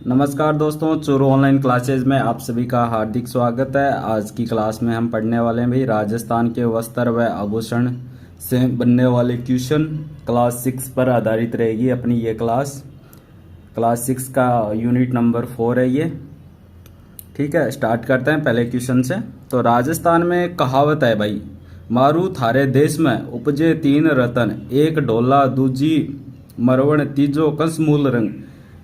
नमस्कार दोस्तों, Churu online classes में आप सभी का हार्दिक स्वागत है। आज की क्लास में हम पढ़ने वाले हैं भाई राजस्थान के वस्त्र व आभूषण से बनने वाले क्वेश्चन। क्लास 6 पर आधारित रहेगी अपनी ये क्लास 6 का यूनिट नंबर 4 है ये। ठीक है, स्टार्ट करते हैं पहले क्वेश्चन से। तो राजस्थान में कहावत है भाई, मारू थारे देश में उपजे तीन रतन, एक ढोला दूजी मरवण तीजो कसमूल रंग।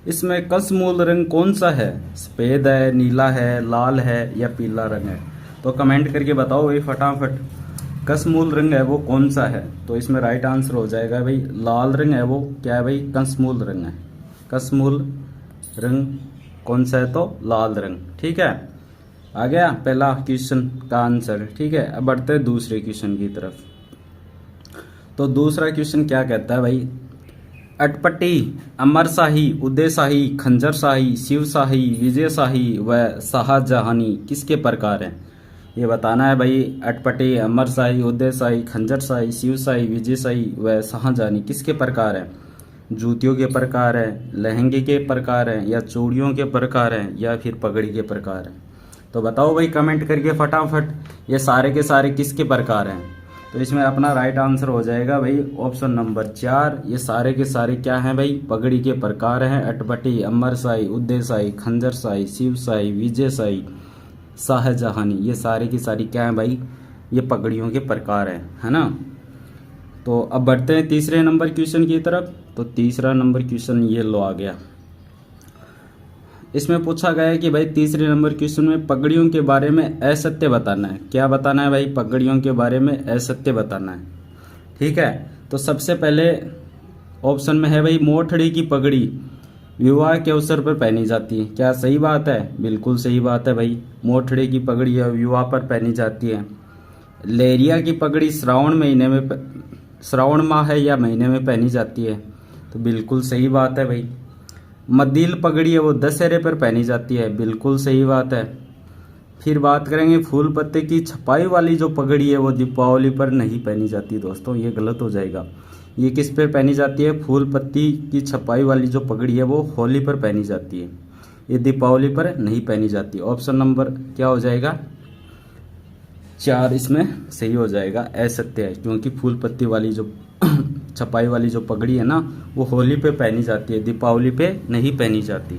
इसमें कसमूल रंग कौन सा है? सफेद है, नीला है, लाल है या पीला रंग है? तो कमेंट करके बताओ भाई फटाफट, कसमूल रंग है वो कौन सा है? तो इसमें राइट आंसर हो जाएगा भाई लाल रंग है वो। क्या है भाई? कसमूल रंग है। कसमूल रंग कौन सा है? तो लाल रंग। ठीक है, आ गया पहला क्वेश्चन का आंसर। ठीक है, अब बढ़ते हैं दूसरे क्वेश्चन की तरफ। तो दूसरा क्वेश्चन क्या कहता है भाई, अटपटी, अमरशाही, उदयशाही, खंजरशाही, शिवशाही, विजयशाही व शाहजहानी किसके प्रकार हैं? ये बताना है भाई। अटपटी, अमरशाही, उदयशाही, खंजरशाही, शिवशाही, विजयशाही व शाहजहानी किसके प्रकार हैं? जूतियों के प्रकार हैं, लहंगे के प्रकार हैं, या चूड़ियों के प्रकार हैं, या फिर पगड़ी के प्रकार हैं? तो बताओ भाई कमेंट करके फटाफट, ये सारे के सारे किसके प्रकार हैं? तो इसमें अपना राइट आंसर हो जाएगा भाई ऑप्शन नंबर 4। ये सारे के सारे क्या हैं भाई? पगड़ी के प्रकार हैं। अटपटी, अमरशाही, उदयशाही, खंजरशाही, शिवशाही, विजयशाही, शाहजहानी, ये सारे की सारी क्या है भाई? ये पगड़ियों के प्रकार हैं, है ना। तो अब बढ़ते हैं तीसरे नंबर क्वेश्चन की तरफ। तो तीसरा नंबर क्वेश्चन ये लो आ गया। इसमें पूछा गया है कि भाई तीसरे नंबर क्वेश्चन में पगड़ियों के बारे में असत्य बताना है। क्या बताना है भाई? पगड़ियों के बारे में असत्य बताना है। ठीक है, तो सबसे पहले ऑप्शन में है भाई मोठड़ी की पगड़ी विवाह के अवसर पर पहनी जाती है। क्या सही बात है? बिल्कुल सही बात है भाई, मोठड़ी की पगड़ी विवाह पर पहनी जाती है। लेरिया की पगड़ी श्रावण माह है या महीने में पहनी जाती है, तो बिल्कुल सही बात है भाई। मद्दील पगड़ी है वो दशहरे पर पहनी जाती है, बिल्कुल सही बात है। फिर बात करेंगे फूल पत्ते की छपाई वाली जो पगड़ी है वो दीपावली पर नहीं पहनी जाती। दोस्तों ये गलत हो जाएगा। ये किस पर पहनी जाती है? फूल पत्ती की छपाई वाली जो पगड़ी है वो होली पर पहनी जाती है, ये दीपावली पर नहीं पहनी जाती। ऑप्शन नंबर क्या हो जाएगा? 4 इसमें सही हो जाएगा। असत्य है, क्योंकि फूल पत्ती वाली जो छपाई वाली जो पगड़ी है ना वो होली पे पहनी जाती है, दीपावली पे नहीं पहनी जाती।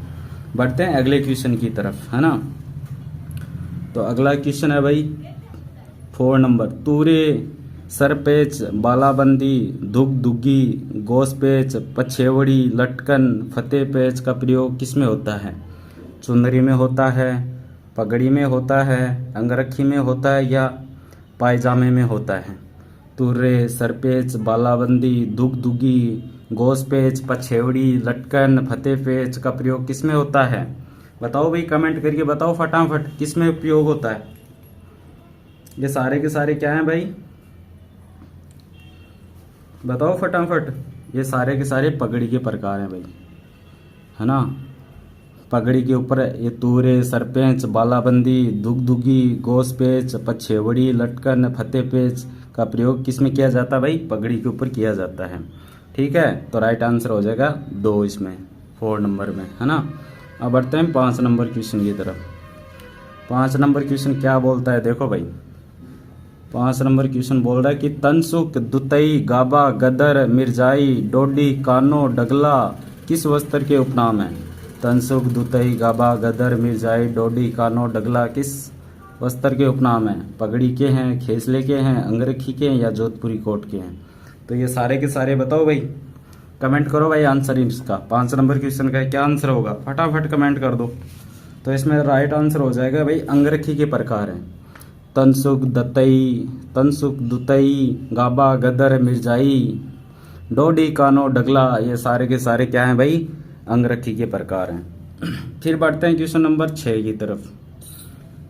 बढ़ते हैं अगले क्वेश्चन की तरफ, है ना। तो अगला क्वेश्चन है भाई 4 नंबर, तूरे, सरपेच, बालाबंदी, दुग्गी, गोसपेच, पछेवड़ी, लटकन, फतेह पेच का प्रयोग किसमें होता है? चुनरी में होता है, पगड़ी में होता है, अंगरखी में होता है, या पायजामे में होता है? तुर्रे, सरपेच, बालाबंदी, दुग्गी, गोसपेच, पछेवड़ी, लटकन, फतेह पेच का प्रयोग किसमें होता है? बताओ भाई कमेंट करके बताओ फटाफट, किसमें प्रयोग होता है? ये सारे के सारे क्या हैं भाई? बताओ फटाफट। ये सारे के सारे पगड़ी के प्रकार हैं भाई, है ना। पगड़ी के ऊपर ये तूरे, सरपेच, बालाबंदी, दुग्गी, गोसपेच, पछेवड़ी, लटकन, फतेह पेच का प्रयोग किसमें किया जाता है भाई? पगड़ी के ऊपर किया जाता है। ठीक है, तो राइट आंसर हो जाएगा 2 इसमें, 4 नंबर में, है ना। अब बढ़ते हैं 5 नंबर क्वेश्चन की तरफ। 5 नंबर क्वेश्चन क्या बोलता है देखो भाई। 5 नंबर क्वेश्चन बोल रहा है कि तनसुक, दुतई, गाबा, गदर, मिर्जाई, डोडी, कानो, डगला किस वस्त्र के उपनाम है? तनसुक, दुतई, गाबा, गदर, मिर्जाई, डोडी, कानो, डगला किस वस्त्र के उपनाम हैं? पगड़ी के हैं, खेसले के हैं, अंगरखी के हैं, या जोधपुरी कोट के हैं? तो ये सारे के सारे बताओ भाई, कमेंट करो भाई आंसर इसका। 5 नंबर क्वेश्चन का क्या आंसर होगा? फटाफट कमेंट कर दो। तो इसमें राइट आंसर हो जाएगा भाई अंगरखी के प्रकार हैं। तनसुक, दुतई, गाबा, गदर, मिर्जाई, डोडी, कानो, डगला, ये सारे के सारे क्या हैं भाई? अंगरखी के प्रकार हैं। फिर बढ़ते हैं क्वेश्चन नंबर 6 की तरफ।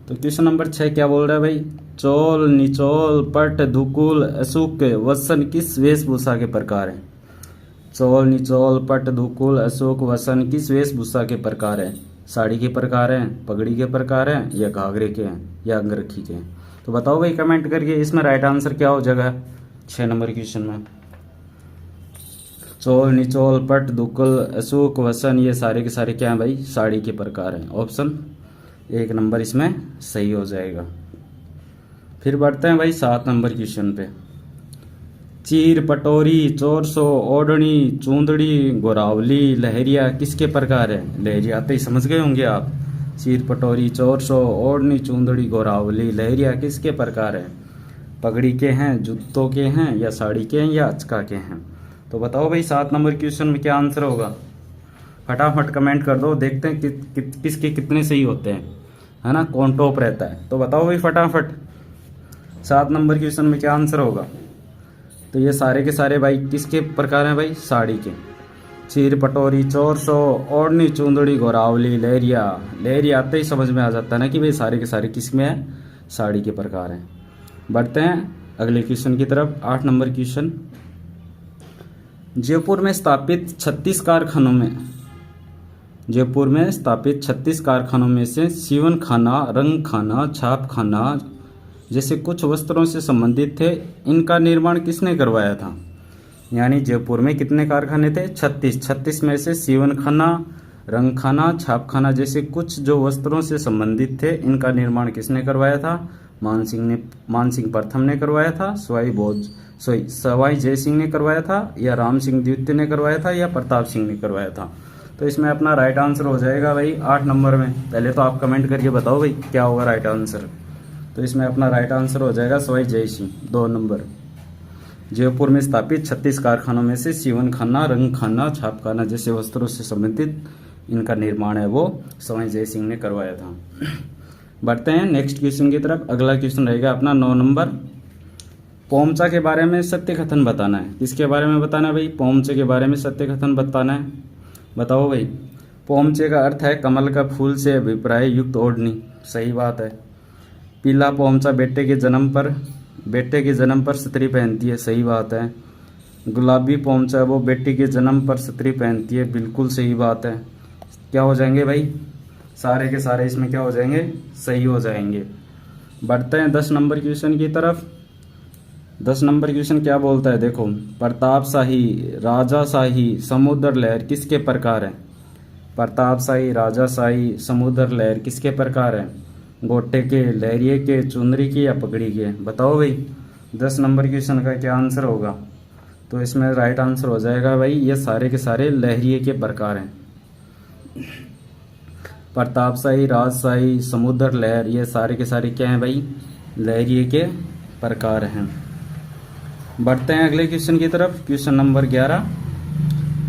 तो क्वेश्चन नंबर 6 क्या बोल रहा है भाई, चोल, निचोल, पट, धुकुल, अशुक, वसन किस वेशभूषा के प्रकार हैं? चोल, निचोल, पट, धुकुल, अशोक, वसन किस वेशभूषा के प्रकार हैं? साड़ी के प्रकार हैं, पगड़ी के प्रकार हैं, या घाघरे के हैं, या अंगरखी के हैं? तो बताओ भाई कमेंट करके, इसमें राइट आंसर क्या हो जाएगा 6 नंबर क्वेश्चन में? चोल, निचोल, पट, दुक्कल, अशोक, वसन, ये सारे के सारे क्या हैं भाई? साड़ी के प्रकार हैं। ऑप्शन 1 नंबर इसमें सही हो जाएगा। फिर बढ़ते हैं भाई 7 नंबर क्वेश्चन पे। चीर, पटोरी, चोरसो, ओढ़नी, चूंदड़ी, गोरावली, लहरिया किसके प्रकार है? लहरिया आते ही समझ गए होंगे आप। चीर, पटोरी, चोरसो, ओढ़नी, चूंदड़ी, गोरावली, लहरिया किसके प्रकार है? पगड़ी के हैं, जूतों के हैं, या साड़ी के हैं, या अचका के हैं? तो बताओ भाई 7 नंबर क्वेश्चन में क्या आंसर होगा? फटाफट कमेंट कर दो, देखते हैं किसके कितने सही होते हैं, है ना, कौन टॉप रहता है। तो बताओ भाई फटाफट 7 नंबर क्वेश्चन में क्या आंसर होगा? तो ये सारे के सारे भाई किसके प्रकार हैं भाई? साड़ी के। चीर, पटोरी, चोरसो, ओढ़नी, चूंदड़ी, गोरावली, लहरिया। लहरिया आते ही समझ में आ जाता है ना कि भाई सारे के सारे किस में है? साड़ी के प्रकार हैं। बढ़ते हैं अगले क्वेश्चन की तरफ। 8 नंबर क्वेश्चन। जयपुर में स्थापित 36 कारखानों में से सीवन खाना, रंग खाना, छाप खाना जैसे कुछ वस्त्रों से संबंधित थे, इनका निर्माण किसने करवाया था? यानी जयपुर में कितने कारखाने थे? 36 में से सीवन खाना, रंग खाना, छाप खाना जैसे कुछ जो वस्त्रों से संबंधित थे, इनका निर्माण किसने करवाया था? मानसिंह प्रथम ने करवाया था, सवाई जय सिंह ने करवाया था, या राम सिंह द्वितीय ने करवाया था, या प्रताप सिंह ने करवाया था? तो इसमें अपना राइट आंसर हो जाएगा भाई 8 नंबर में। पहले तो आप कमेंट करके बताओ भाई क्या होगा राइट आंसर। तो इसमें अपना राइट आंसर हो जाएगा सवाई जय सिंह, 2 नंबर। जयपुर में स्थापित 36 कारखानों में से सीवन खाना, रंग खाना, छाप खाना जैसे वस्त्रों से संबंधित इनका निर्माण है वो सवाई जय सिंह ने करवाया था। बढ़ते हैं नेक्स्ट क्वेश्चन की तरफ। अगला क्वेश्चन रहेगा अपना 9 नंबर। पोमचा के बारे में सत्य कथन बताना है। किसके बारे में बताना है भाई? पोमचे के बारे में सत्य कथन बताना है। बताओ भाई। पोमचे का अर्थ है कमल का फूल से अभिप्राय युक्त ओढ़नी। सही बात है। पीला पोमचा बेटे के जन्म पर स्त्री पहनती है। सही बात है। गुलाबी पोमचा वो बेटी के जन्म पर स्त्री पहनती है। बिल्कुल सही बात है। क्या हो जाएंगे भाई? सारे के सारे इसमें क्या हो जाएंगे? सही हो जाएंगे। बढ़ते हैं 10 नंबर क्वेश्चन की तरफ। 10 नंबर क्वेश्चन क्या बोलता है देखो। प्रतापशाही, राजाशाही, समुद्र लहर किसके प्रकार है? प्रतापशाही, राजाशाही, समुद्र लहर किसके प्रकार है? गोटे के, लहरिये के, चुनरी के, या पगड़ी के? बताओ भाई 10 नंबर क्वेश्चन का क्या आंसर होगा? तो इसमें राइट आंसर हो जाएगा भाई ये सारे के सारे लहरिये के प्रकार हैं। प्रतापशाही, राजशाही, समुद्र लहर ये सारे के सारे क्या हैं भाई? लहरिये के प्रकार हैं। बढ़ते हैं अगले क्वेश्चन की तरफ। Question number 11।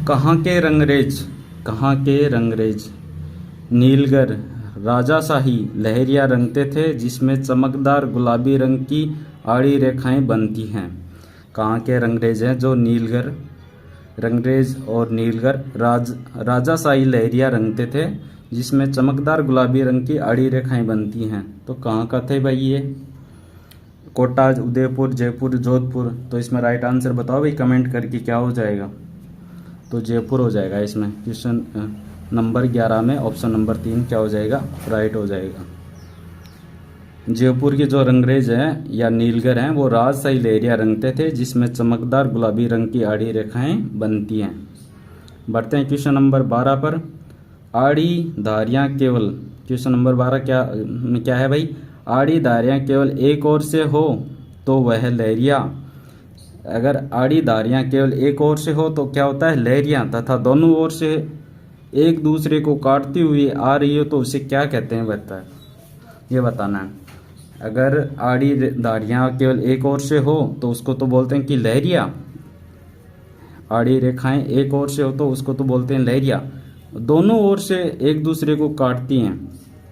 कहाँ के रंगरेज नीलगर, राजाशाही, लहरिया रंगते थे जिसमें चमकदार गुलाबी रंग की आड़ी रेखाएं बनती हैं? कहाँ के रंगरेज हैं जो रंगरेज और नीलगर राजाशाही लहरिया रंगते थे जिसमें चमकदार गुलाबी रंग की आड़ी रेखाएं बनती हैं? तो कहाँ का थे भाई ये? कोटा, उदयपुर, जयपुर, जोधपुर? तो इसमें राइट आंसर बताओ भाई कमेंट करके क्या हो जाएगा? तो जयपुर हो जाएगा इसमें। क्वेश्चन नंबर 11 में ऑप्शन नंबर 3 क्या हो जाएगा? राइट हो जाएगा। जयपुर के जो रंगरेज हैं या नीलगर हैं वो राजशाही लहरिया रंगते थे जिसमें चमकदार गुलाबी रंग की आड़ी रेखाएं बनती हैं। बढ़ते हैं क्वेश्चन नंबर 12 पर। आड़ी धारियां केवल, क्वेश्चन नंबर 12 क्या है भाई? आड़ी धारियां केवल एक ओर से हो तो वह लहरिया। अगर आड़ी धारियां केवल एक ओर से हो तो क्या होता है? लहरिया। तथा दोनों ओर से एक दूसरे को काटती हुई आ रही हो तो उसे क्या कहते हैं? ये बताना है। अगर आड़ी धारियां केवल एक ओर से हो तो उसको तो बोलते हैं कि लहरिया। आड़ी रेखाएं एक ओर से हो तो उसको तो बोलते हैं लहरिया। दोनों ओर से एक दूसरे को काटती हैं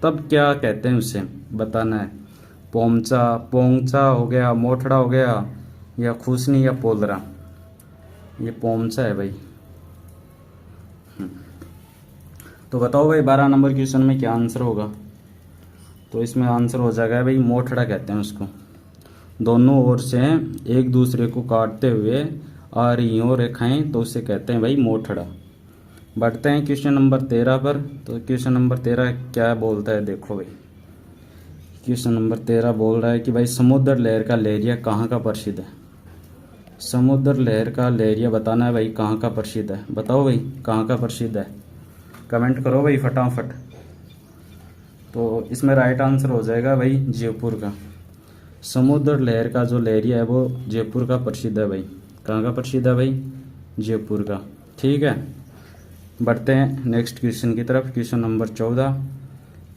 तब क्या कहते हैं? उसे बताना है। पोंचा हो गया, मोठड़ा हो गया, या खुसनी, या पोलरा? ये पोंचा है भाई। तो बताओ भाई 12 नंबर क्वेश्चन में क्या आंसर होगा? तो इसमें आंसर हो जाएगा भाई मोठड़ा कहते हैं उसको। दोनों ओर से एक दूसरे को काटते हुए आ रही हो रेखाएं तो उसे कहते हैं भाई मोठड़ा। बढ़ते हैं क्वेश्चन नंबर 13 पर। तो क्वेश्चन नंबर 13 क्या बोलता है देखो भाई। क्वेश्चन नंबर 13 बोल रहा है कि भाई समुद्र लहर का लहरिया कहाँ का प्रसिद्ध है? समुद्र लहर का लहरिया बताना है भाई, कहाँ का प्रसिद्ध है, बताओ भाई कहाँ का प्रसिद्ध है, कमेंट करो भाई फटाफट। तो इसमें राइट आंसर हो जाएगा भाई जयपुर का। समुद्र लहर का जो लहरिया है वो जयपुर का प्रसिद्ध है भाई। कहाँ का प्रसिद्ध है भाई? जयपुर का। ठीक है, बढ़ते हैं नेक्स्ट क्वेश्चन की तरफ। क्वेश्चन नंबर 14,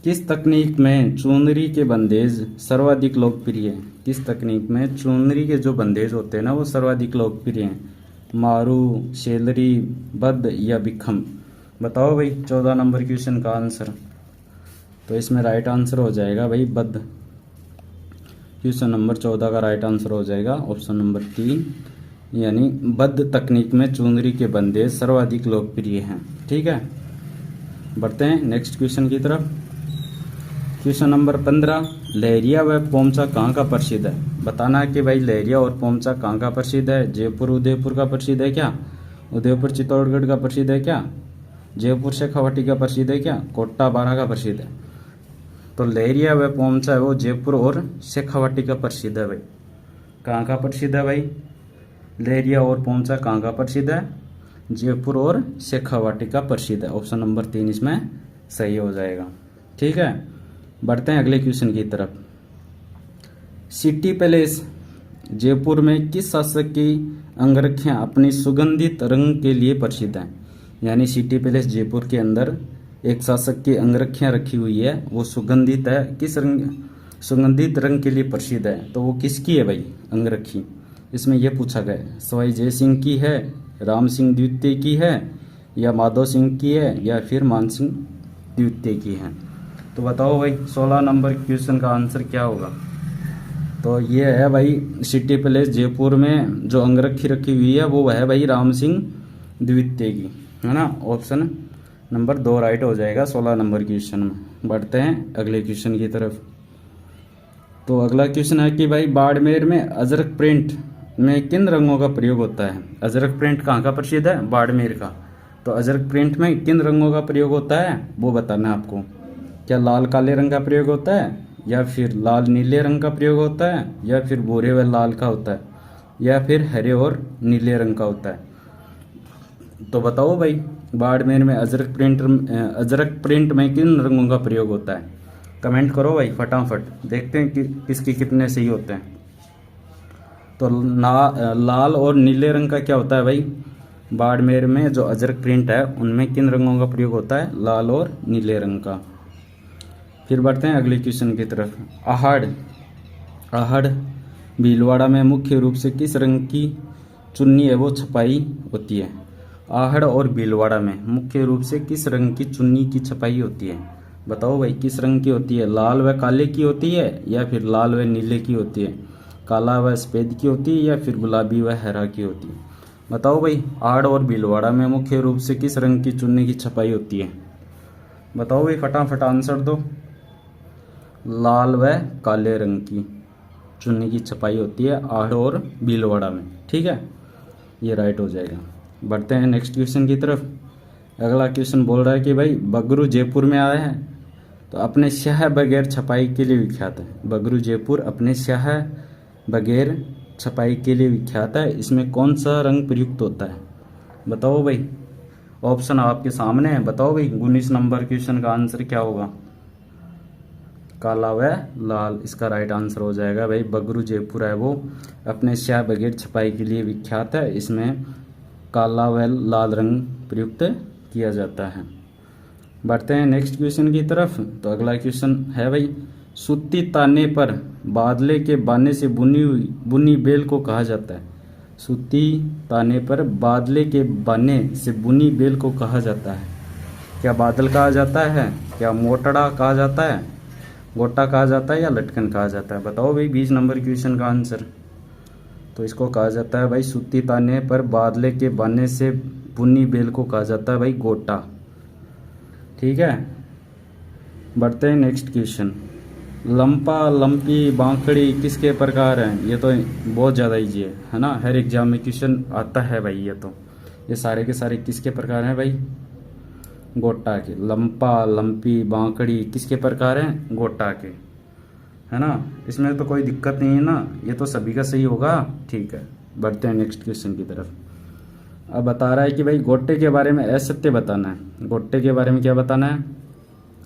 किस तकनीक में चुनरी के बंदेज सर्वाधिक लोकप्रिय हैं? किस तकनीक में चुनरी के जो बंदेज होते हैं ना वो सर्वाधिक लोकप्रिय हैं? मारू, शेलरी, बद्ध या बिखम? बताओ भाई 14 नंबर क्वेश्चन का आंसर। तो इसमें राइट आंसर हो जाएगा भाई बद्ध। क्वेश्चन नंबर 14 का राइट आंसर हो जाएगा ऑप्शन नंबर 3, यानी बद्ध तकनीक में चुनरी के बंदेज सर्वाधिक लोकप्रिय हैं। ठीक है, बढ़ते हैं नेक्स्ट क्वेश्चन की तरफ। क्वेश्चन नंबर 15, लहरिया व पोमचा कहाँ का प्रसिद्ध है? बताना है कि भाई लहरिया और पोमचा कहाँ का प्रसिद्ध है। जयपुर उदयपुर का प्रसिद्ध है क्या? उदयपुर चित्तौड़गढ़ का प्रसिद्ध है क्या? जयपुर शेखावाटी का प्रसिद्ध है क्या? कोटा बारह का प्रसिद्ध है? तो लहरिया व पोमचा है वो जयपुर और शेखावाटी का प्रसिद्ध है भाई। कहाँ का प्रसिद्ध है भाई? लहरिया और पोमचा कहाँ का प्रसिद्ध है? जयपुर और शेखावाटी का प्रसिद्ध है। ऑप्शन नंबर 3 इसमें सही हो जाएगा। ठीक है, बढ़ते हैं अगले क्वेश्चन की तरफ। सिटी पैलेस जयपुर में किस शासक की अंगरखियां अपनी सुगंधित रंग के लिए प्रसिद्ध हैं? यानी सिटी पैलेस जयपुर के अंदर एक शासक की अंगरखियां रखी हुई है, वो सुगंधित है, किस रंग, सुगंधित रंग के लिए प्रसिद्ध है। तो वो किसकी है भाई अंगरखी? इसमें यह पूछा गया सवाई जय सिंह की है, राम सिंह द्वितीय की है, या माधव सिंह की है, या फिर मान सिंह द्वितीय की है। तो बताओ भाई 16 नंबर क्वेश्चन का आंसर क्या होगा? तो ये है भाई सिटी पैलेस जयपुर में जो अंगरखी रखी हुई है वो है भाई राम सिंह द्वितीय की, है ना। ऑप्शन नंबर 2 राइट हो जाएगा 16 नंबर क्वेश्चन में। बढ़ते हैं अगले क्वेश्चन की तरफ। तो अगला क्वेश्चन है कि भाई बाड़मेर में अजरक प्रिंट में किन रंगों का प्रयोग होता है? अजरक प्रिंट कहाँ का प्रसिद्ध है? बाड़मेर का। तो अजरक प्रिंट में किन रंगों का प्रयोग होता है वो बताना है आपको। क्या लाल काले रंग का प्रयोग होता है, या फिर लाल नीले रंग का प्रयोग होता है, या फिर भूरे व लाल का होता है, या फिर हरे और नीले रंग का होता है? तो बताओ भाई बाड़मेर में अजरक प्रिंट में किन रंगों का प्रयोग होता है? कमेंट करो भाई फटाफट, देखते हैं कि किसके कितने सही होते हैं। तो लाल और नीले रंग का क्या होता है भाई? बाड़मेर में जो अजरक प्रिंट है उनमें किन रंगों का प्रयोग होता है? लाल और नीले रंग का। फिर बढ़ते हैं अगले क्वेश्चन की तरफ। आहड़ भीलवाड़ा में मुख्य रूप से किस रंग की चुन्नी है वो छपाई होती है? आहड़ और भीलवाड़ा में मुख्य रूप से किस रंग की चुन्नी की छपाई होती है? बताओ भाई किस रंग की होती है? लाल व काले की होती है, या फिर लाल व नीले की होती है, काला व सफेद की होती है, या फिर गुलाबी व हरा की होती है? बताओ भाई आहड़ और भीलवाड़ा में मुख्य रूप से किस रंग की चुन्नी की छपाई होती है? बताओ भाई फटाफट आंसर दो। लाल व काले रंग की चुन्नी की छपाई होती है आहड़ और भीलवाड़ा में। ठीक है, ये राइट हो जाएगा। बढ़ते हैं नेक्स्ट क्वेश्चन की तरफ। अगला क्वेश्चन बोल रहा है कि भाई बगरू जयपुर में आया है तो अपने स्याह बगैर छपाई के लिए विख्यात है। बगरू जयपुर अपने स्याह बगैर छपाई के लिए विख्यात है, इसमें कौन सा रंग प्रयुक्त होता है? बताओ भाई, ऑप्शन आपके सामने है, बताओ भाई 19 नंबर क्वेश्चन का आंसर क्या होगा? काला व लाल इसका राइट आंसर हो जाएगा भाई। बगरू जयपुर है वो अपने स्याह बगैर छपाई के लिए विख्यात है, इसमें काला व लाल रंग प्रयुक्त किया जाता है। बढ़ते हैं नेक्स्ट क्वेश्चन की तरफ। तो अगला क्वेश्चन है भाई सूती ताने पर बादले के बाने से बुनी बेल को कहा जाता है? सूती ताने पर बादले के बाने से बुनी बेल को कहा जाता है? क्या बादल कहा जाता है, क्या मोटड़ा कहा जाता है, गोटा कहा जाता है, या लटकन कहा जाता है? बताओ भाई 20 नंबर क्वेश्चन का आंसर। तो इसको कहा जाता है भाई सूती ताने पर बादले के बाने से बुनी बेल को कहा जाता है भाई गोटा। ठीक है, बढ़ते हैं नेक्स्ट क्वेश्चन। लंपा लंपी बांकड़ी किसके प्रकार हैं? ये तो बहुत ज़्यादा ईजी है ना, हर एग्जाम में क्वेश्चन आता है भाई। ये सारे के सारे किसके प्रकार हैं भाई? गोटा के। लंपा लंपी बांकड़ी किसके प्रकार हैं? गोटा के, है ना। इसमें तो कोई दिक्कत नहीं है ना, ये तो सभी का सही होगा। ठीक है, बढ़ते हैं नेक्स्ट क्वेश्चन की तरफ। अब बता रहा है कि भाई गोट्टे के बारे में असत्य बताना है। गोट्टे के बारे में क्या बताना है?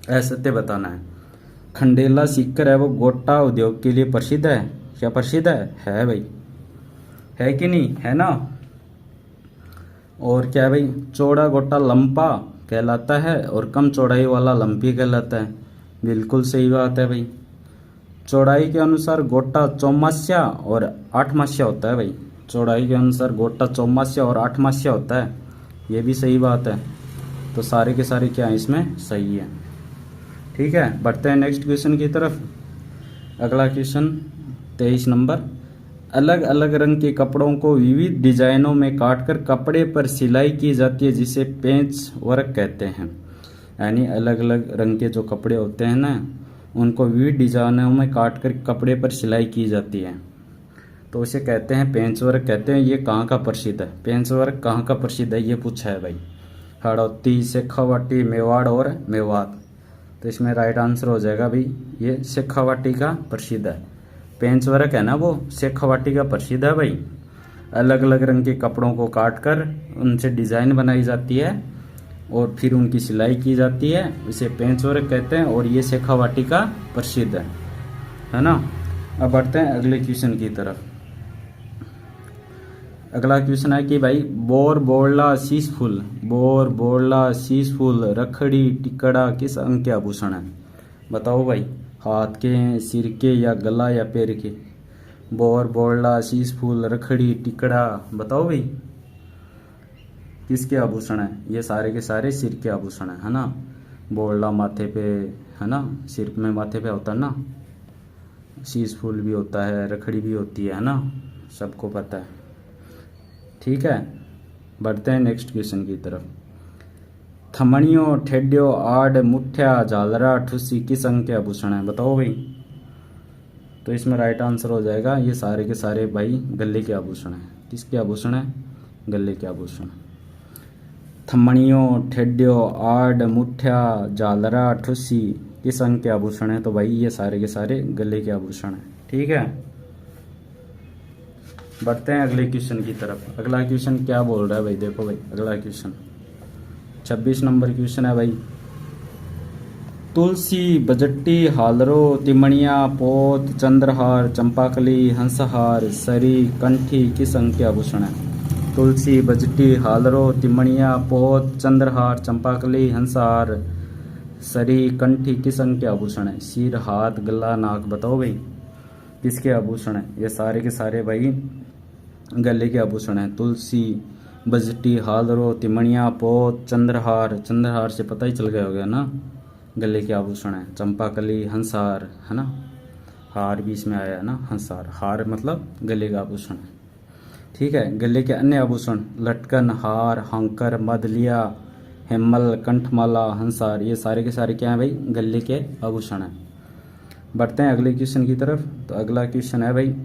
असत्य बताना है। खंडेला सीकर है वो गोट्टा उद्योग के लिए प्रसिद्ध है। क्या प्रसिद्ध है भाई? है कि नहीं? है ना। और क्या है भाई? चौड़ा गोट्टा लंपा कहलाता है और कम चौड़ाई वाला लंपी कहलाता है। बिल्कुल सही बात है भाई। चौड़ाई के अनुसार गोट्टा चौमास्या और 8 मास्या होता है भाई। चौड़ाई के अनुसार गोट्टा चौमास्या और 8 मास्या होता है। ये भी सही बात है। तो सारे के सारे क्या है इसमें सही है। ठीक है, बढ़ते हैं नेक्स्ट क्वेश्चन की तरफ। अगला क्वेश्चन 23 नंबर। अलग अलग रंग के कपड़ों को विविध डिजाइनों में काटकर कपड़े पर सिलाई की जाती है जिसे पेंच वर्क कहते हैं। यानी अलग अलग रंग के जो कपड़े होते हैं ना, उनको विविध डिजाइनों में काटकर कपड़े पर सिलाई की जाती है, तो उसे कहते हैं पेंच वर्क कहते हैं। ये कहाँ का प्रसिद्ध है? पेंच वर्क कहाँ का प्रसिद्ध है ये पूछा है भाई। हड़ौती, शेखावाटी, मेवाड़ और मेवात। तो इसमें राइट आंसर हो जाएगा भाई ये शेखावाटी का प्रसिद्ध है। पेंच वर्क है ना वो शेखावाटी का प्रसिद्ध है भाई। अलग अलग रंग के कपड़ों को काट कर उनसे डिजाइन बनाई जाती है और फिर उनकी सिलाई की जाती है, इसे पेंच वर्क कहते हैं और ये शेखावाटी का प्रसिद्ध है ना। अब बढ़ते हैं अगले क्वेश्चन की तरफ। अगला क्वेश्चन है कि भाई बोर, बोरला, शीश फूल, बोर, बोरला, शीश फूल, रखड़ी, टिकड़ा किस अंग के आभूषण है? बताओ भाई। हाथ के, सिर के या गला या पैर के? बोर, बोरला, शीश फूल, रखड़ी, टिकड़ा, बताओ भाई किसके आभूषण है? ये सारे के सारे सिर के आभूषण है ना। बोरला माथे पे है ना, सिर में माथे पे होता है ना। शीश फूल भी होता है, रखड़ी भी होती है ना, सबको पता है। ठीक है, बढ़ते हैं नेक्स्ट क्वेश्चन की तरफ। थमणियों, ठेड्यो, आड़, मुठ्या, झालरा, ठुस्सी किस अंग के आभूषण है? बताओ भाई। तो इसमें राइट आंसर हो जाएगा ये सारे के सारे भाई गले के आभूषण है। किसके आभूषण है? गले के आभूषण। थमणियों, ठेड्यो, आड़, मुठ्या, झालरा, ठुस्सी किस अंग के आभूषण है? तो भाई ये सारे के सारे गले के आभूषण है। ठीक है, बढ़ते हैं अगले क्वेश्चन की तरफ। अगला क्वेश्चन क्या बोल रहा है भाई? देखो भाई अगला क्वेश्चन 26 नंबर क्वेश्चन है भाई। तुलसी, बजट्टी, हालरो, तिमणिया, पोत, चंद्रहार, चंपाकली, हंसहार, सरी, कंठी किस अंग के आभूषण है? तुलसी, बजट्टी, हालरो, तिमणिया, पोत, चंद्रहार, चंपाकली, हंसहार, सरी, कंठी किस अंग के आभूषण है? सिर, हाथ, गला, नाक, बताओ भाई किसके आभूषण है? ये सारे के सारे भाई गले के आभूषण है। तुलसी, बजटी, हालरो, तिमणिया, पोत, चंद्रहार, चंद्रहार से पता ही चल गया होगा ना, गले के आभूषण है। चंपाकली, हंसहार है ना, हार भी इसमें आया है ना, हंसहार, हार मतलब गले का आभूषण है। ठीक है, गले के अन्य आभूषण लटकन, हार, हंकर, मदलिया, हेमल, कंठमाला, हंसहार, ये सारे के सारे क्या है भाई? गले के आभूषण है। बढ़ते हैं अगले क्वेश्चन की तरफ। तो अगला क्वेश्चन है भाई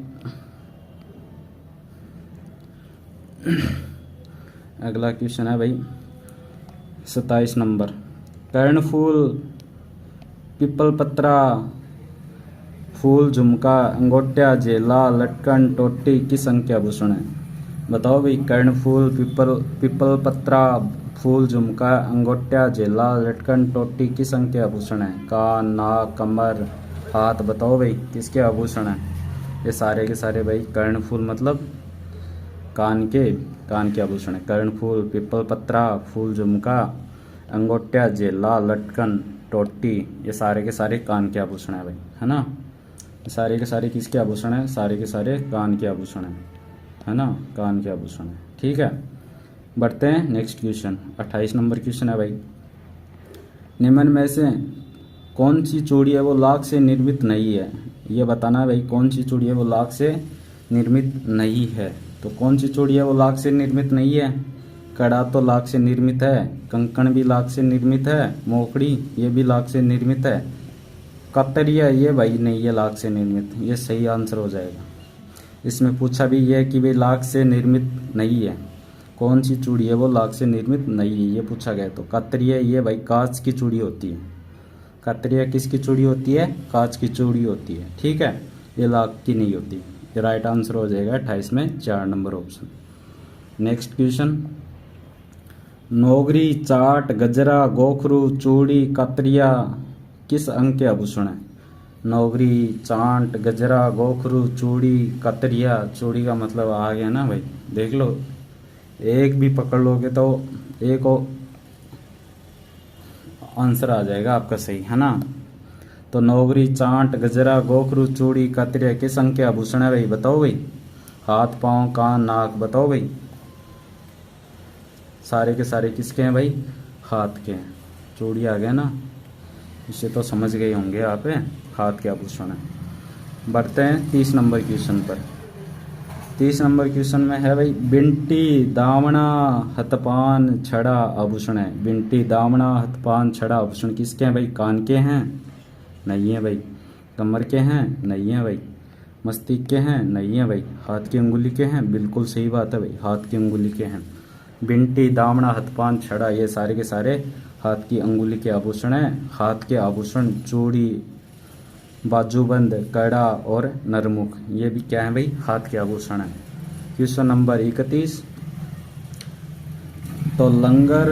अगला क्वेश्चन है भाई 27 नंबर। कर्णफूल, पिपल पत्रा, फूल, झुमका, अंगोटिया, जेला, लटकन, टोटी किस अंग के आभूषण है? बताओ भाई। कर्णफूल, पिपल पत्रा, फूल, झुमका, अंगोटिया, जेला, लटकन, टोटी किस अंग के आभूषण है? कान, नाक, कमर, हाथ, बताओ भाई किसके आभूषण है? ये सारे के सारे भाई कर्णफूल मतलब कान के आभूषण है। कर्णफूल, पिपल पत्रा, फूल, झुमका, अंगोटिया, जेला, लटकन, टोटी, ये सारे के सारे कान के आभूषण है भाई, है ना। सारे के सारे किसके आभूषण है? सारे के सारे कान के आभूषण है ना, कान के आभूषण है। ठीक है, बढ़ते हैं नेक्स्ट क्वेश्चन 28 नंबर क्वेश्चन है भाई। निम्न में से कौन सी चूड़ी है वो लाख से निर्मित नहीं है? ये बताना है भाई कौन सी चूड़ी है वो लाख से निर्मित नहीं है। तो कौन सी चूड़ी है वो लाख से निर्मित नहीं है? कड़ा तो लाख से निर्मित है, कंकण भी लाख से निर्मित है, मोकड़ी ये भी लाख से निर्मित है, कतरिया ये भाई नहीं, ये लाख से निर्मित, ये सही आंसर हो जाएगा। इसमें पूछा भी ये कि भाई लाख से निर्मित नहीं है, कौन सी चूड़ी है वो लाख से निर्मित नहीं है, ये पूछा गया। तो कतरिया ये भाई कांच की चूड़ी होती है। कतरिया किसकी चूड़ी होती है? कांच की चूड़ी होती है। ठीक है, ये लाख की नहीं होती, ये राइट आंसर हो जाएगा 28 में 4 नंबर ऑप्शन। नेक्स्ट क्वेश्चन, नौगरी, चाट, गजरा, गोखरू, चूड़ी, कतरिया किस अंग के आभूषण है? नौगरी, चाट, गजरा, गोखरू, चूड़ी, कतरिया। चूड़ी का मतलब आ गया ना भाई, देख लो, एक भी पकड़ लोगे तो एक आंसर आ जाएगा आपका सही, है ना। तो नौगरी, चाट, गजरा, गोखरू, चूड़ी, कतरिया किस अंग के आभूषण है भाई? बताओ भाई। हाथ, पाँव, कान, नाक, बताओ भाई। सारे के सारे किसके हैं भाई? हाथ के हैं। चूड़ी आ गया ना, इसे तो समझ गए होंगे आप, हाथ के आभूषण है। बढ़ते हैं 30 नंबर क्वेश्चन पर। 30 नंबर क्वेश्चन में है भाई, बिंटी, दामना, हथपान, छड़ा आभूषण है। बिंटी, दामना, हथपान, छड़ा आभूषण किसके हैं भाई? कान के हैं? नहीं है भाई। कमर के हैं? नहीं है भाई। मस्तिष्क के हैं? नहीं है भाई। हाथ की अंगुली के हैं? बिल्कुल सही बात है भाई, हाथ की अंगुली के हैं। बिंटी, दामना, हथपान, छड़ा ये सारे के सारे हाथ की अंगुली के आभूषण हैं। हाथ के आभूषण चूड़ी, बाजूबंद, कड़ा और नरमुख, ये भी क्या है भाई? हाथ के आभूषण है। क्वेश्चन नंबर 31, तो लंगर,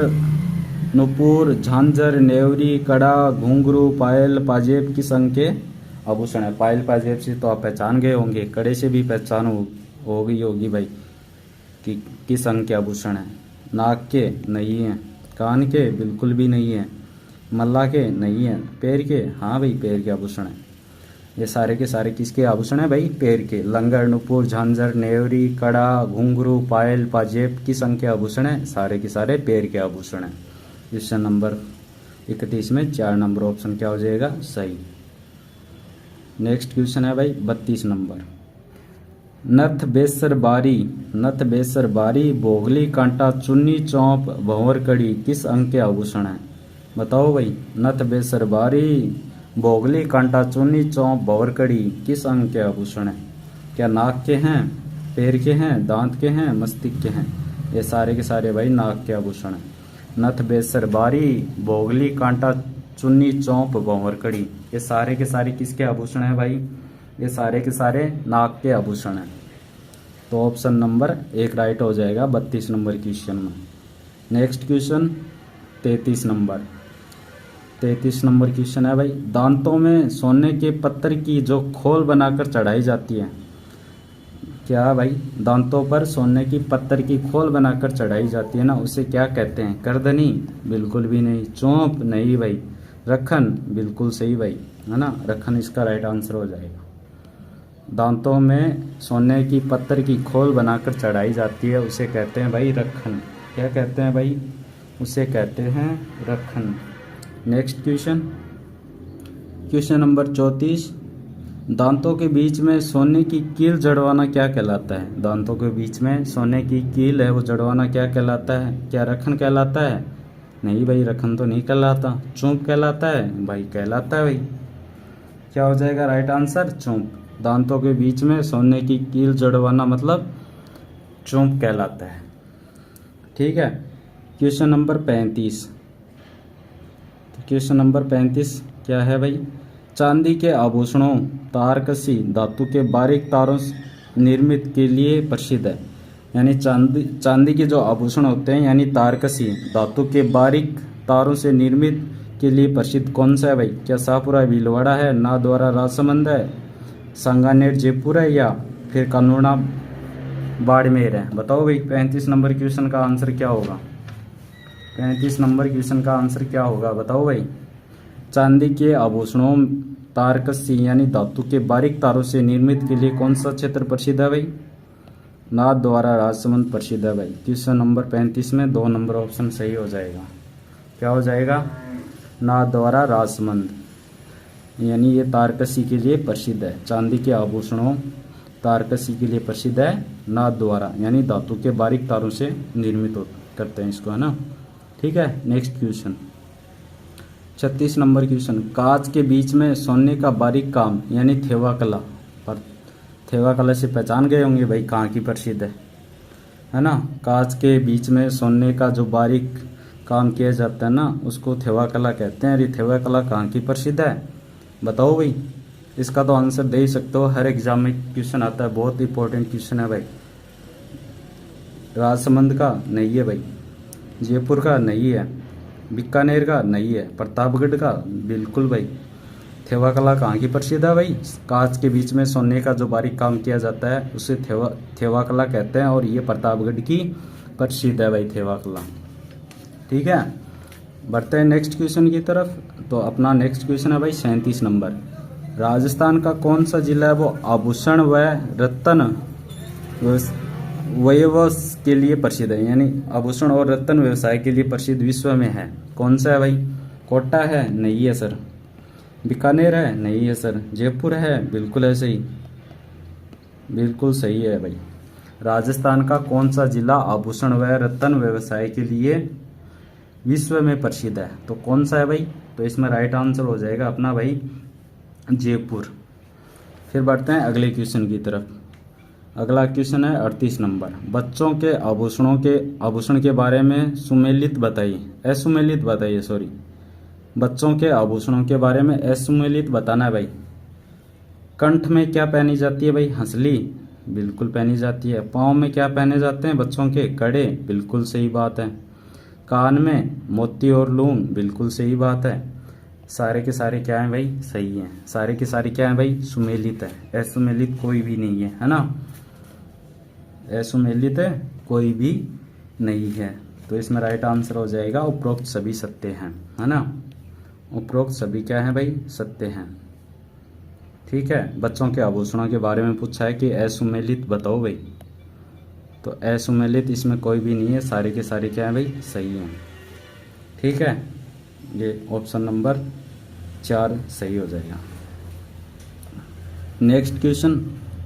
नुपुर, झांझर, नेवरी, कड़ा, घुंघरू, पायल, पाजेब किस अंग के आभूषण है? पायल पाजेब से तो आप पहचान गए होंगे, कड़े से भी पहचान हो गई होगी भाई कि किस अंग के आभूषण है। नाक के? नहीं है। कान के? बिल्कुल भी नहीं है। मल्ला के? नहीं है। पैर के? हाँ भाई, पैर के आभूषण है। ये सारे के सारे किसके आभूषण है भाई? पैर के। लंगर, नुपुर, झांझर, नेवरी, कड़ा, घुंघरू, पायल, पाजेब किस अंग के आभूषण है? सारे के सारे पैर के आभूषण है। क्वेश्चन नंबर 31 में 4 नंबर ऑप्शन क्या हो जाएगा? सही। नेक्स्ट क्वेश्चन है भाई 32 नंबर, नथ, बेसर, बारी। नथ, बेसर, बारी, बोगली, कांटा, चुन्नी, चौंप, भंवर, कड़ी किस अंग के आभूषण है? बताओ भाई। नथ, बेसर, बारी, बोगली, कांटा, चुन्नी, चौंप, भंवर, कड़ी किस अंग के आभूषण है? क्या नाक के हैं, पैर के हैं, दांत के हैं, मस्तिष्क के हैं? ये सारे के सारे भाई नाक के आभूषण है। नथ, बेसर, बारी, बोगली, कांटा, चुन्नी, चौंप, भंवर, कड़ी ये सारे के सारे किसके आभूषण है भाई? ये सारे के सारे नाक के आभूषण हैं। तो ऑप्शन नंबर 1 राइट हो जाएगा 32 नंबर क्वेश्चन में। Next question 33 number. 33 number question है भाई, दांतों में सोने के पत्थर की जो खोल बनाकर चढ़ाई जाती है, क्या भाई? दांतों पर सोने की पत्थर की खोल बनाकर चढ़ाई जाती है ना, उसे क्या कहते हैं? करदनी? बिल्कुल भी नहीं। चोंप? नहीं भाई। रखन? बिल्कुल सही भाई, है ना, रखन इसका राइट आंसर हो जाएगा। दांतों में सोने की पत्थर की खोल बनाकर चढ़ाई जाती है, उसे कहते हैं भाई रखन। क्या कहते हैं भाई? उसे कहते हैं रखन। नेक्स्ट क्वेश्चन, क्वेश्चन नंबर 34, दांतों के बीच में सोने की कील जड़वाना क्या कहलाता है? दांतों के बीच में सोने की कील है वो जड़वाना क्या कहलाता है? क्या रखन कहलाता है? नहीं भाई, रखन तो नहीं कहलाता। चूंप कहलाता है भाई? कहलाता है भाई। क्या हो जाएगा राइट आंसर? चूंप। दांतों के बीच में सोने की कील जड़वाना मतलब चूंप कहलाता है। ठीक है। क्वेश्चन नंबर 35, क्वेश्चन नंबर 35 क्या है भाई? चांदी के आभूषणों, तारकसी धातु के बारीक तारों से निर्मित के लिए प्रसिद्ध है। यानी चांदी के जो आभूषण होते हैं यानी तारकसी धातु के बारीक तारों से निर्मित के लिए प्रसिद्ध कौन सा है भाई? क्या शाहपुरा भीलवाड़ा है, नाथद्वारा राजसमंद है, सांगानेर जयपुर है, या फिर कानूना बाड़मेर है? बताओ भाई। 35 नंबर क्वेश्चन का आंसर क्या होगा? 35 नंबर क्वेश्चन का आंसर क्या होगा बताओ भाई। चांदी के आभूषणों, तारकसी यानी धातु के बारीक तारों से निर्मित के लिए कौन सा क्षेत्र प्रसिद्ध है भाई? नाथद्वारा राजसमंद प्रसिद्ध है भाई। क्वेश्चन नंबर 35 में 2 नंबर ऑप्शन सही हो जाएगा। क्या हो जाएगा? नाथद्वारा राजसमंद, यानी ये तारकसी के लिए प्रसिद्ध है। चांदी के आभूषणों तारकसी के लिए प्रसिद्ध है नाथद्वारा, यानी धातु के बारीक तारों से निर्मित करते हैं इसको, है ना। ठीक है। नेक्स्ट क्वेश्चन 36 नंबर क्वेश्चन, कांच के बीच में सोने का बारीक काम यानी थेवा कला, पर थेवा कला से पहचान गए होंगे भाई कहाँ की प्रसिद्ध है ना। कांच के बीच में सोने का जो बारीक काम किया जाता है ना उसको थेवा कला कहते हैं। ये थेवा कला कहाँ की प्रसिद्ध है बताओ भाई। इसका तो आंसर दे ही सकते हो, हर एग्जाम में क्वेश्चन आता है, बहुत इंपॉर्टेंट क्वेश्चन है भाई। राजसमंद का नहीं है भाई, जयपुर का नहीं है, बीकानेर का नहीं है, प्रतापगढ़ का बिल्कुल भाई। थेवा कला कहाँ की प्रसिद्ध है भाई? कांच के बीच में सोने का जो बारीक काम किया जाता है उसे थेवा कला कहते हैं, और ये प्रतापगढ़ की प्रसिद्ध है भाई थेवा कला। ठीक है, बढ़ते हैं नेक्स्ट क्वेश्चन की तरफ। तो अपना नेक्स्ट क्वेश्चन है भाई 37 नंबर। राजस्थान का कौन सा जिला है वो आभूषण व रत्न व्यवसाय के लिए प्रसिद्ध है, यानी आभूषण और रत्न व्यवसाय के लिए प्रसिद्ध विश्व में है? कौन सा है भाई? कोटा है? नहीं है सर। बीकानेर है? नहीं है सर। जयपुर है? बिल्कुल है सही, बिल्कुल सही है भाई। राजस्थान का कौन सा जिला आभूषण व रत्न व्यवसाय के लिए विश्व में प्रसिद्ध है? तो कौन सा है भाई? तो इसमें राइट आंसर हो जाएगा अपना भाई जयपुर। फिर बढ़ते हैं अगले क्वेश्चन की तरफ। अगला क्वेश्चन है 38 नंबर। बच्चों के आभूषण के बारे में सुमेलित बताइए, असुमेलित बताइए, सॉरी। बच्चों के आभूषणों के बारे में असुमेलित बताना है भाई। कंठ में क्या पहनी जाती है भाई? हंसली, बिल्कुल पहनी जाती है। पाँव में क्या पहने जाते हैं बच्चों के? कड़े, बिल्कुल सही बात है। कान में मोती और लूम, बिल्कुल सही बात है। सारे के सारे क्या हैं भाई? सही हैं। सारे के सारे क्या हैं भाई? सुमेलित है, असुमेलित कोई भी नहीं है ना? असुमेलित है कोई भी नहीं है। तो इसमें राइट आंसर हो जाएगा उपरोक्त सभी सत्य हैं, है ना? उपरोक्त सभी क्या है भाई? सत्य हैं। ठीक है, बच्चों के आभूषणों के बारे में पूछा है कि असुमेलित बताओ भाई, तो असुमेलित इसमें कोई भी नहीं है, सारे के सारे क्या है भाई? सही हैं। ठीक है, ये ऑप्शन नंबर 4 सही हो जाएगा। Next question.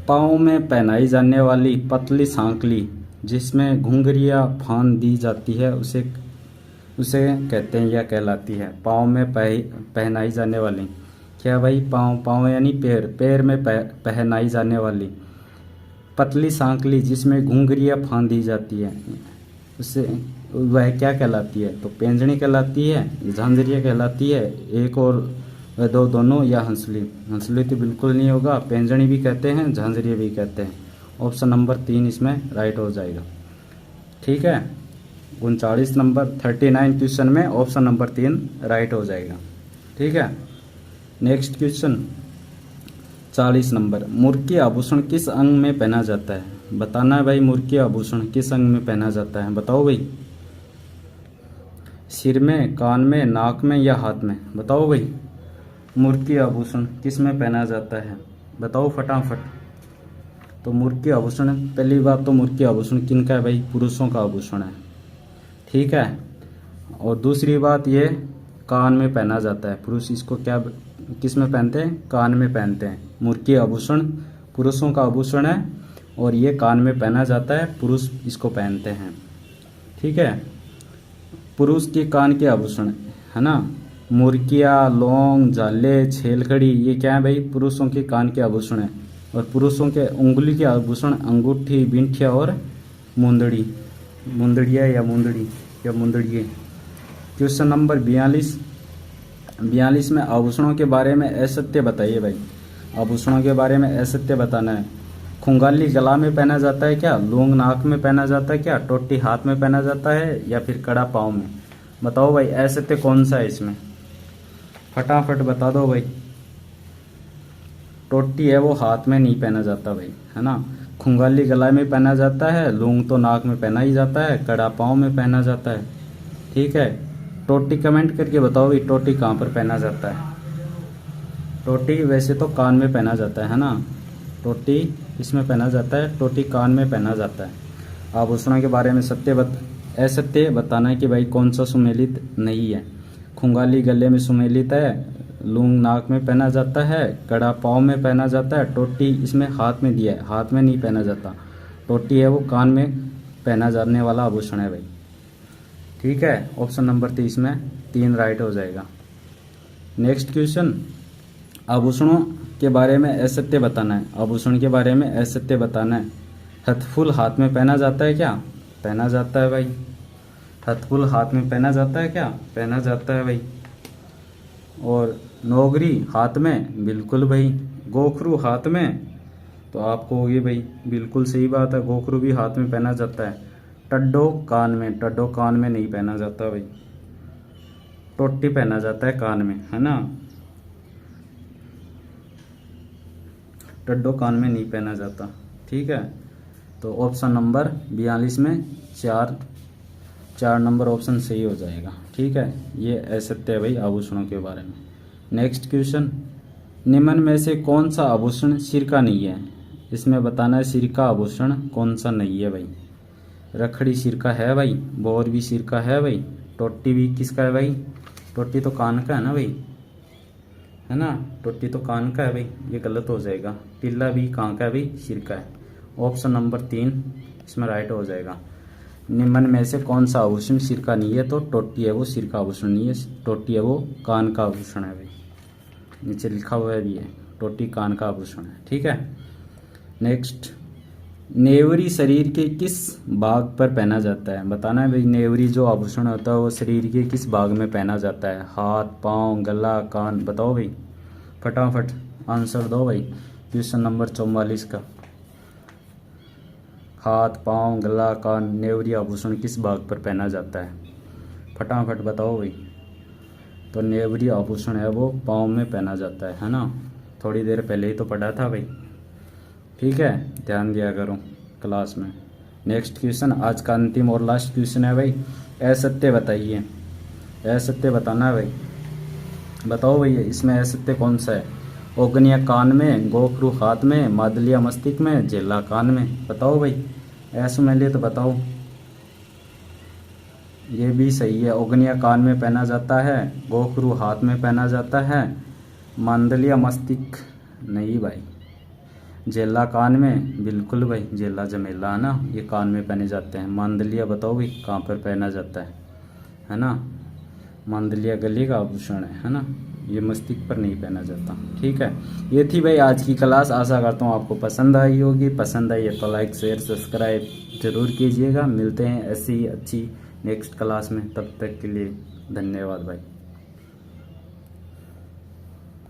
पाँव में पहनाई जाने वाली पतली सांकली जिसमें घुंघरिया फान दी जाती है उसे कहते हैं या कहलाती है? पाँव में पहनाई जाने वाली क्या भाई? पाँव यानी पैर में पहनाई जाने वाली पतली सांकली जिसमें घुंघरिया फान दी जाती है उसे वह क्या कहलाती है? तो पैंजणी कहलाती है, झांझरिया कहलाती है, एक और दो दोनों, या हंसली? हंसली तो बिल्कुल नहीं होगा, पैंजणी भी कहते हैं, झांझरिया भी कहते हैं। ऑप्शन नंबर 3 इसमें राइट हो जाएगा। ठीक है, 39 नंबर 39 क्वेश्चन में ऑप्शन नंबर 3 राइट हो जाएगा। ठीक है, नेक्स्ट क्वेश्चन 40 नंबर। मुर्की आभूषण किस अंग में पहना जाता है? बताना है भाई, मुर्की आभूषण किस अंग में पहना जाता है? बताओ भाई। सिर में, कान में, नाक में या हाथ में? बताओ भाई, मुर्की आभूषण किस में पहना जाता है? बताओ फटाफट। तो मुर्की आभूषण, पहली बात तो मुर्की आभूषण किनका है भाई? पुरुषों का आभूषण है। ठीक है, और दूसरी बात ये कान में पहना जाता है। पुरुष इसको क्या किस में पहनते हैं? कान में पहनते हैं। मुर्की आभूषण पुरुषों का आभूषण है और ये कान में पहना जाता है, पुरुष इसको पहनते हैं। ठीक है, पुरुष के कान के आभूषण है ना, मुर्किया, लौंग, झाले, छेलखड़ी, ये क्या है भाई? पुरुषों के कान के आभूषण है। और पुरुषों के उंगली के आभूषण अंगूठी, बिंठिया और मुंदड़ी, मुंदड़िया या मुंदड़ी या मुंदड़िए। क्वेश्चन नंबर 42 में आभूषणों के बारे में असत्य बताइए भाई। आभूषणों के बारे में असत्य बताना है। खुंगाली गला में पहना जाता है क्या? लौंग नाक में पहना जाता है क्या? टोटी हाथ में पहना जाता है या फिर कड़ा पाँव में? बताओ भाई, असत्य कौन सा है इसमें? फटाफट बता दो भाई। टोटी है वो हाथ में नहीं पहना जाता भाई, है ना? खुंगाली गला में पहना जाता है, लौंग तो नाक में पहना ही जाता है, कड़ा पाँव में पहना जाता है। ठीक है, टोटी कमेंट करके बताओ भाई, टोटी कहाँ पर पहना जाता है? टोटी वैसे तो कान में पहना जाता है ना? टोटी इसमें पहना जाता है, टोटी कान में पहना जाता है। आभूषणों के बारे में असत्य बताना है कि भाई कौन सा सुमेलित नहीं है। खुंगाली गले में सुमेलित है, लूंग नाक में पहना जाता है, कड़ा पाँव में पहना जाता है, टोटी इसमें हाथ में दिया है, हाथ में नहीं पहना जाता। टोटी है वो कान में पहना जाने वाला आभूषण है भाई। ठीक है, ऑप्शन नंबर 30 में 3 राइट हो जाएगा। Next question. आभूषणों के बारे में असत्य बताना है। आभूषण के बारे में असत्य बताना है। हथफुल हाथ में पहना जाता है क्या? पहना जाता है भाई। हथफुल हाथ में पहना जाता है क्या? पहना जाता है भाई। और नौगरी हाथ में? बिल्कुल भाई। गोखरू हाथ में, तो आपको ये भाई बिल्कुल सही बात है, गोखरू भी हाथ में पहना जाता है। टड्डो कान में, टड्डो कान में नहीं पहना जाता भाई, टोटी पहना जाता है कान में, है ना। टड्डो कान में नहीं पहना जाता, ठीक है। तो ऑप्शन नंबर 42 में चार नंबर ऑप्शन सही हो जाएगा, ठीक है। ये असत्य है भाई आभूषणों के बारे में। नेक्स्ट क्वेश्चन, निम्न में से कौन सा आभूषण सिर का नहीं है? इसमें बताना है सिर का आभूषण कौन सा नहीं है भाई। रखड़ी सिर का है भाई, बोर भी सिर का है भाई, टोटी भी किसका है भाई? टोटी तो कान का है ना भाई, है ना, टोटी तो कान का है भाई, ये गलत हो जाएगा। टिल्ला भी कहाँ का है भाई? सिर का है। ऑप्शन नंबर 3 इसमें राइट हो जाएगा। निम्न में से कौन सा आभूषण सिर का नहीं है? तो टोटी है वो, सिर का आभूषण नहीं है। टोटी है वो कान का आभूषण है भाई, नीचे लिखा हुआ है भी है, टोटी कान का आभूषण है, ठीक है। नेक्स्ट, नेवरी शरीर के किस भाग पर पहना जाता है? बताना है भाई, नेवरी जो आभूषण होता है वो शरीर के किस भाग में पहना जाता है? हाथ, पाँव, गला, कान, बताओ भाई, फटाफट आंसर दो भाई। क्वेश्चन नंबर 44 का, हाथ, पाँव, गला, कान, नेवरी आभूषण किस भाग पर पहना जाता है? फटाफट बताओ भाई। तो नेवरी आभूषण है वो पाँव में पहना जाता है ना। थोड़ी देर पहले ही तो पढ़ा था भाई, ठीक है, ध्यान दिया करो क्लास में। नेक्स्ट क्वेश्चन, आज का अंतिम और लास्ट क्वेश्चन है भाई, असत्य बताइए। असत्य बताना है भाई, बताओ भाई इसमें असत्य कौन सा है? ओगनिया कान में, गोखरू हाथ में, मादलिया मस्तिष्क में, जेला कान में, बताओ भाई। ऐसा में लिए तो बताओ। ये भी सही है, ओगनिया कान में पहना जाता है, गोखरू हाथ में पहना जाता है, मांदलिया मस्तिष्क नहीं भाई, जेला कान में, बिल्कुल भाई, जेला जमेला है ना, ये कान में पहने जाते हैं। मांदलिया बताओ भाई कहाँ पर पहना जाता है ना। मांदलिया गले का आभूषण है ना, ये मस्तिष्क पर नहीं पहना जाता, ठीक है। ये थी भाई आज की क्लास, आशा करता हूँ आपको पसंद आई होगी। पसंद आई है तो लाइक शेयर सब्सक्राइब जरूर कीजिएगा। मिलते हैं ऐसी ही अच्छी नेक्स्ट क्लास में, तब तक के लिए धन्यवाद भाई।